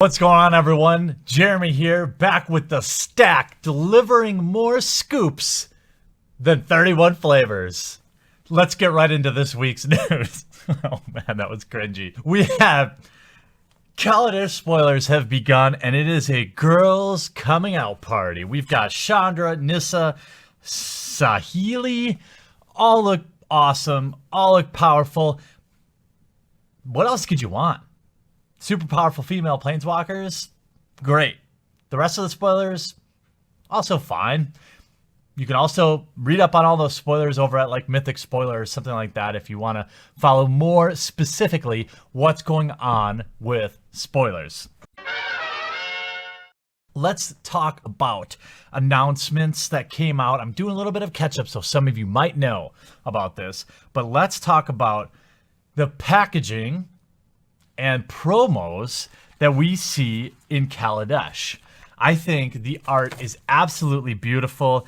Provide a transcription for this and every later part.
What's going on, everyone? Jeremy here, back with the stack, delivering more scoops than 31 flavors. Let's get right into this week's news. Oh man, that was cringy. We have Kaladesh spoilers have begun, and it is a girls' coming out party. We've got Chandra, Nissa, Sahili, all look awesome, all look powerful. What else could you want? Super powerful female planeswalkers, great. The rest of the spoilers, also fine. You can also read up on all those spoilers over at like Mythic Spoilers, something like that, if you want to follow more specifically what's going on with spoilers. Let's talk about announcements that came out. I'm doing a little bit of catch up, so some of you might know about this, but let's talk about the packaging and promos that we see in Kaladesh. I think the art is absolutely beautiful.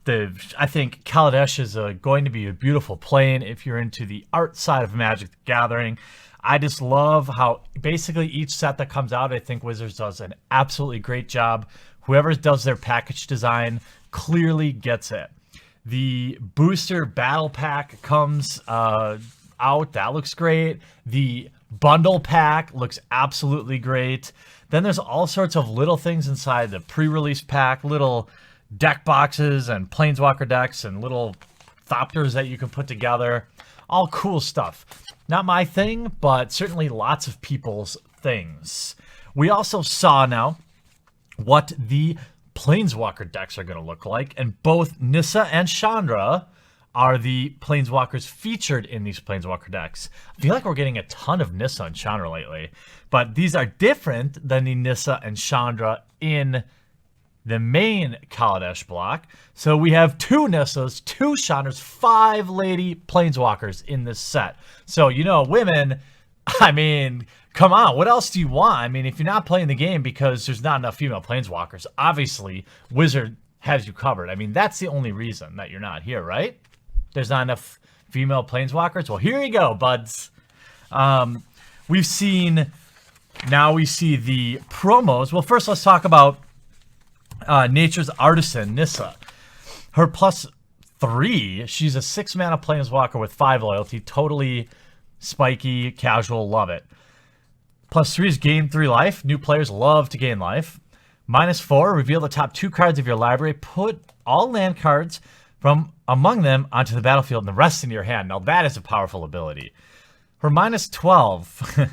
I think Kaladesh is going to be a beautiful plane if you're into the art side of Magic the Gathering. I just love how basically each set that comes out, I think Wizards does an absolutely great job. Whoever does their package design clearly gets it. The booster battle pack comes out. That looks great. The bundle pack looks absolutely great. Then there's all sorts of little things inside the pre-release pack, little deck boxes and planeswalker decks and little thopters that you can put together. All cool stuff. Not my thing, but certainly lots of people's things. We also saw now what the planeswalker decks are going to look like, and both Nissa and Chandra are the planeswalkers featured in these planeswalker decks. I feel like we're getting a ton of Nissa and Chandra lately, but these are different than the Nissa and Chandra in the main Kaladesh block. So we have 2 Nissas, 2 Chandras, 5 lady planeswalkers in this set. So, you know, women, I mean, come on, what else do you want? I mean, if you're not playing the game because there's not enough female planeswalkers, obviously Wizard has you covered. I mean, that's the only reason that you're not here, right? There's not enough female planeswalkers. Well, here you go, buds. We see the promos. Well, first let's talk about Nature's Artisan, Nissa. Her +3, she's a 6-mana planeswalker with 5 loyalty. Totally spiky, casual, love it. +3 is gain 3 life. New players love to gain life. -4, reveal the top 2 cards of your library. Put all land cards from among them onto the battlefield and the rest into your hand. Now that is a powerful ability. Her -12,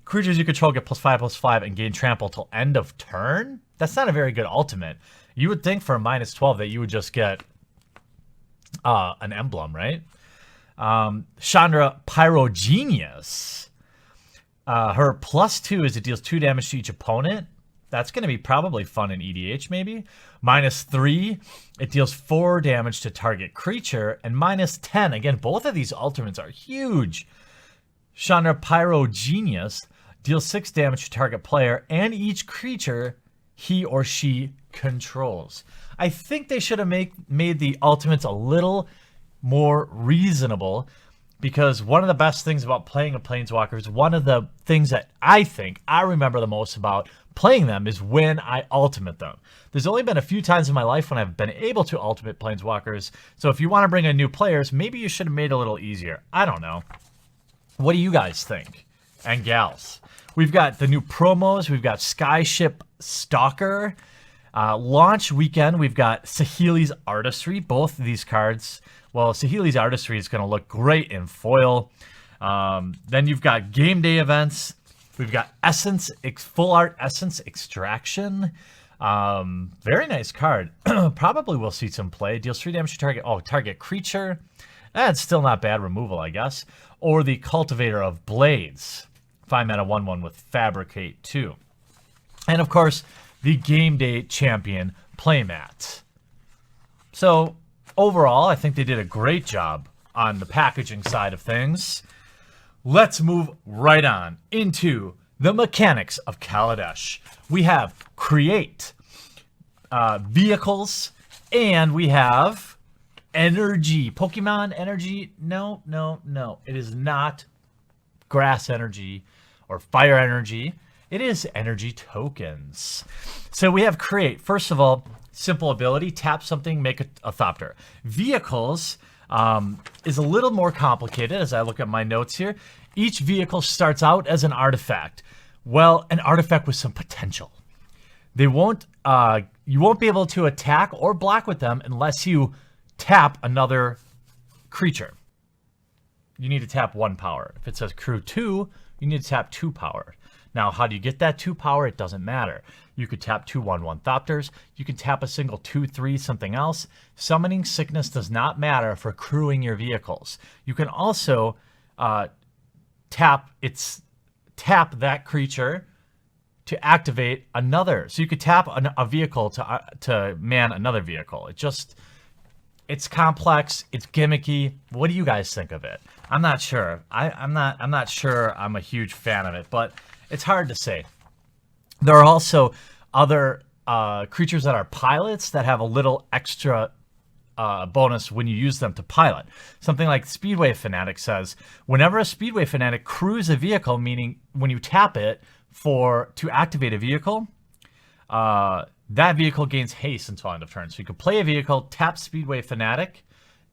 creatures you control get +5/+5 and gain trample till end of turn. That's not a very good ultimate. You would think for a -12 that you would just get an emblem, right? Chandra Pyrogenius. Her +2 is it deals 2 damage to each opponent. That's going to be probably fun in EDH, maybe. -3, it deals 4 damage to target creature. And -10, again, both of these ultimates are huge. Chandra Pyrogenius deals 6 damage to target player and each creature he or she controls. I think they should have made the ultimates a little more reasonable, because one of the best things about playing a planeswalker is one of the things that I think I remember the most about playing them is when I ultimate them. There's only been a few times in my life when I've been able to ultimate planeswalkers, so if you want to bring in new players, maybe you should have made it a little easier. I don't know. What do you guys think? And gals. We've got the new promos. We've got Skyship Stalker. Launch weekend, we've got Sahili's Artistry. Both of these cards, well, Sahili's Artistry is going to look great in foil. Then you've got game day events. We've got Essence, Full Art Essence Extraction. Very nice card. Probably will see some play. Deals 3 damage to target creature. That's still not bad removal, I guess. Or the Cultivator of Blades. 5-mana 1/1 with Fabricate 2. And of course, the Game Day Champion playmat. So overall, I think they did a great job on the packaging side of things. Let's move right on into the mechanics of Kaladesh. We have create vehicles, and we have energy. Pokemon energy. No. It is not grass energy or fire energy. It is energy tokens. So we have create. First of all, simple ability, tap something, make a Thopter. Vehicles is a little more complicated as I look at my notes here. Each vehicle starts out as an artifact. Well, an artifact with some potential. They won't, you won't be able to attack or block with them unless you tap another creature. You need to tap 1 power. If it says crew 2, you need to tap 2 power. Now, how do you get that 2 power? It doesn't matter. You could tap 2/1/1 Thopters. You can tap a single 2/3 something else. Summoning Sickness does not matter for crewing your vehicles. You can also tap that creature to activate another. So you could tap a vehicle to man another vehicle. It's complex. It's gimmicky. What do you guys think of it? I'm not sure. I'm not sure I'm a huge fan of it, but it's hard to say. There are also other creatures that are pilots that have a little extra bonus when you use them to pilot. Something like Speedway Fanatic says, whenever a Speedway Fanatic crews a vehicle, meaning when you tap it to activate a vehicle, that vehicle gains haste until end of turn. So you could play a vehicle, tap Speedway Fanatic.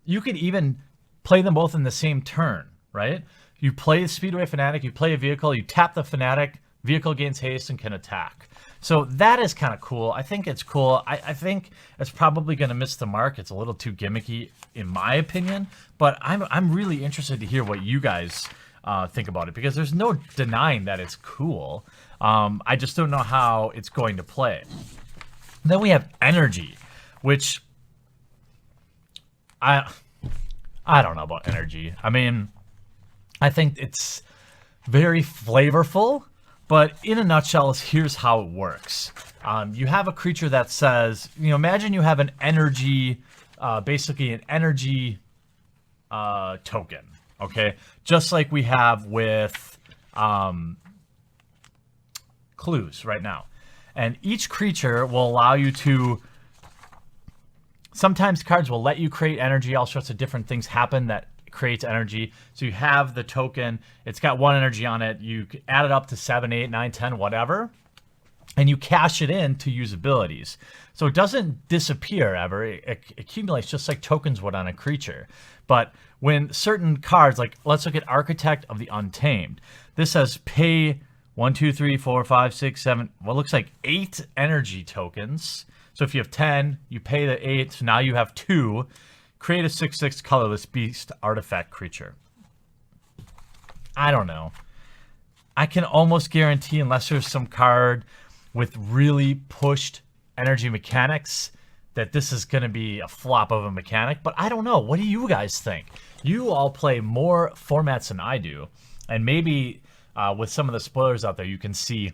You could even play them both in the same turn, right? You play the Speedway Fanatic, you play a vehicle, you tap the Fanatic, vehicle gains haste and can attack. So that is kind of cool. I think it's cool. I think it's probably going to miss the mark. It's a little too gimmicky, in my opinion. But I'm really interested to hear what you guys think about it, because there's no denying that it's cool. I just don't know how it's going to play. Then we have energy, which I don't know about energy. I mean, I think it's very flavorful, but in a nutshell, here's how it works. You have a creature that says, imagine you have an energy, basically an energy token, okay? Just like we have with clues right now. And each creature will allow you to, sometimes cards will let you create energy, all sorts of different things happen that creates energy. So you have the token, it's got 1 energy on it, you add it up to 7, 8, 9, 10, whatever, and you cash it in to use abilities. So it doesn't disappear ever, it accumulates just like tokens would on a creature. But when certain cards, like let's look at Architect of the Untamed, this says pay 1, 2, 3, 4, 5, 6, 7, what looks like 8 energy tokens. So if you have 10, you pay the 8, so now you have 2. Create a 6/6 colorless beast artifact creature. I don't know. I can almost guarantee, unless there's some card with really pushed energy mechanics, that this is going to be a flop of a mechanic. But I don't know. What do you guys think? You all play more formats than I do. And maybe with some of the spoilers out there, you can see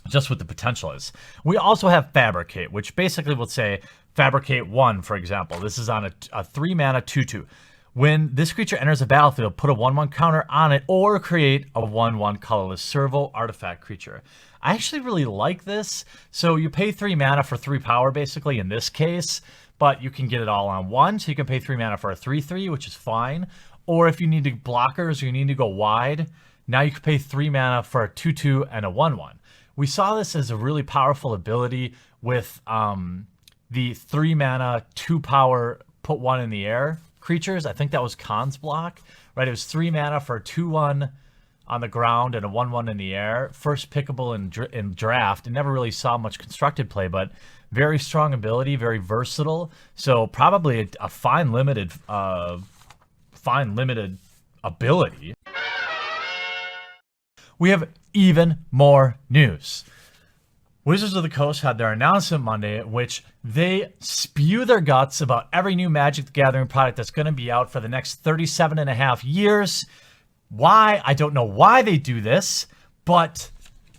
just what the potential is. We also have Fabricate, which basically will say Fabricate 1, for example. This is on a 3 mana 2/2. When this creature enters the battlefield, put a 1/1 counter on it or create a 1/1 colorless servo artifact creature. I actually really like this. So you pay 3 mana for 3 power, basically, in this case, but you can get it all on 1. So you can pay 3 mana for a 3/3, which is fine. Or if you need to blockers or you need to go wide, now you can pay 3 mana for a 2/2 and a 1/1. We saw this as a really powerful ability with the 3 mana 2 power put 1 in the air creatures. I think that was Khan's block, right? It was 3 mana for a 2/1 on the ground and a 1/1 in the air. First pickable in draft. It never really saw much constructed play, but very strong ability, very versatile. So probably a fine limited ability. We have even more news. Wizards of the Coast had their announcement Monday, in which they spew their guts about every new Magic the Gathering product that's going to be out for the next 37.5 years. Why? I don't know why they do this, but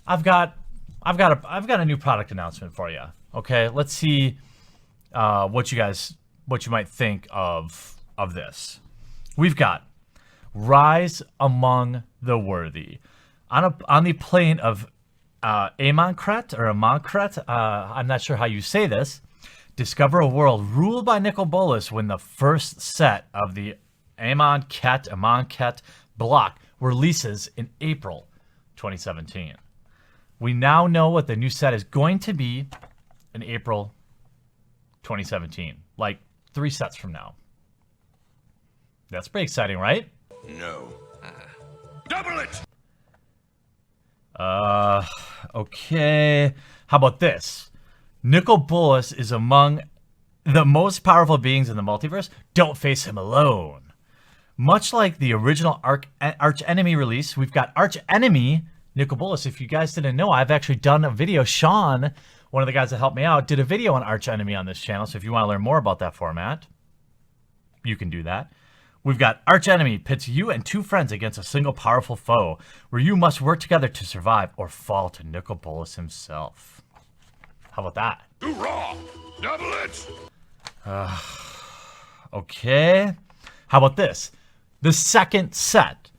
I've got a new product announcement for you. Okay, let's see what you might think of this. We've got Rise Among the Worthy on the plane of Amonkhet or Amonkhet, I'm not sure how you say this. Discover a world ruled by Nicol Bolas when the first set of the Amonkhet block releases in April 2017. We now know what the new set is going to be in April 2017. Like 3 sets from now. That's pretty exciting, right? No. Double it! Okay. How about this? Nicol Bolas is among the most powerful beings in the multiverse. Don't face him alone. Much like the original Arch Enemy release, we've got Arch Enemy Nicol Bolas. If you guys didn't know, I've actually done a video. Sean, one of the guys that helped me out, did a video on Arch Enemy on this channel. So if you want to learn more about that format, you can do that. We've got Arch Enemy pits you and 2 friends against a single powerful foe, where you must work together to survive or fall to Nicol Bolas himself. How about that? Hoorah! Double it! Okay. How about this? The second set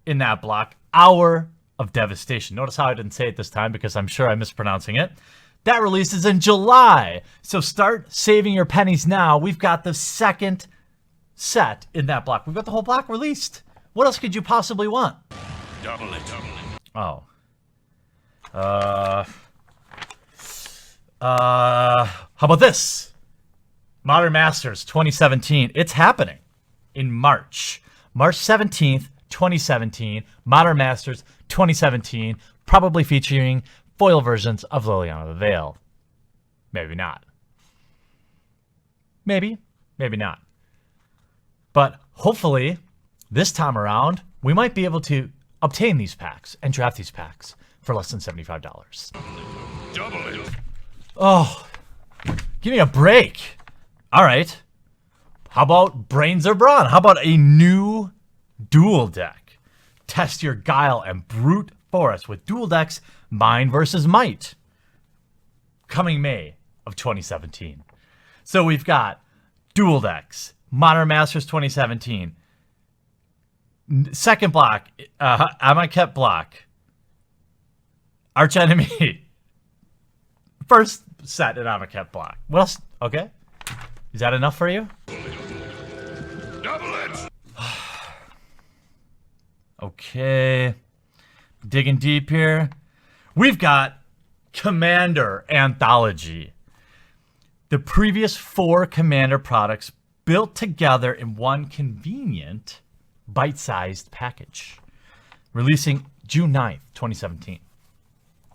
in that block, Hour of Devastation. Notice how I didn't say it this time because I'm sure I'm mispronouncing it. That releases in July. So start saving your pennies now. We've got the second set in that block. We've got the whole block released. What else could you possibly want? Double it. Oh. How about this? Modern Masters 2017. It's happening in March. March 17th, 2017. Modern Masters 2017. Probably featuring foil versions of Liliana the Veil. Maybe not. Maybe. Maybe not. But hopefully, this time around, we might be able to obtain these packs and draft these packs for less than $75. Double it. Oh, give me a break. All right. How about Brains or Brawn? How about a new dual deck? Test your guile and brute force with dual decks, Mind versus Might. Coming May of 2017. So we've got dual decks, Modern Masters 2017. Second block, Amonkhet block. Arch Enemy. First set in Amonkhet block. What else? Okay. Is that enough for you? Double it. Okay. Digging deep here. We've got Commander Anthology. The previous 4 Commander products built together in one convenient, bite-sized package. Releasing June 9th, 2017.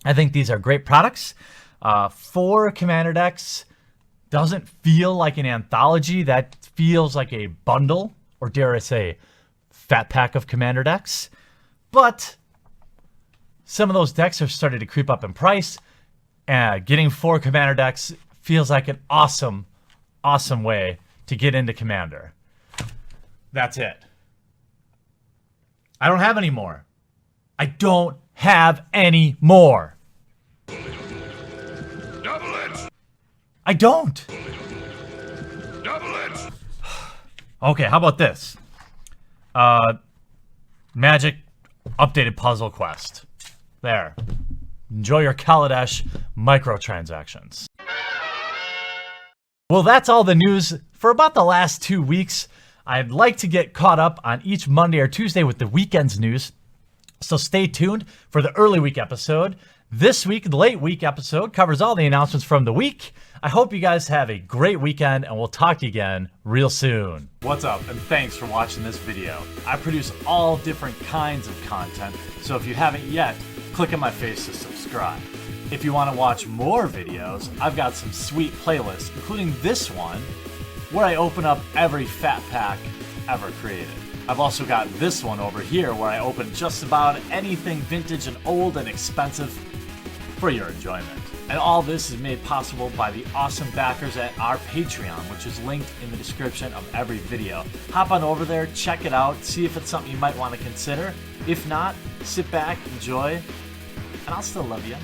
I think these are great products. 4 Commander decks doesn't feel like an anthology. That feels like a bundle, or dare I say, fat pack of Commander decks. But some of those decks have started to creep up in price. Getting 4 Commander decks feels like an awesome, awesome way to get into Commander. That's it. I don't have any more. I don't have any more. Double it. I don't. Double it. Okay, how about this? Magic updated puzzle quest. There. Enjoy your Kaladesh microtransactions. Well, that's all the news for about the last 2 weeks. I'd like to get caught up on each Monday or Tuesday with the weekend's news. So stay tuned for the early week episode. This week, the late week episode, covers all the announcements from the week. I hope you guys have a great weekend, and we'll talk to you again real soon. What's up, and thanks for watching this video. I produce all different kinds of content, so if you haven't yet, click on my face to subscribe. If you want to watch more videos, I've got some sweet playlists, including this one, where I open up every fat pack ever created. I've also got this one over here where I open just about anything vintage and old and expensive for your enjoyment. And all this is made possible by the awesome backers at our Patreon, which is linked in the description of every video. Hop on over there, check it out, see if it's something you might want to consider. If not, sit back, enjoy, and I'll still love you.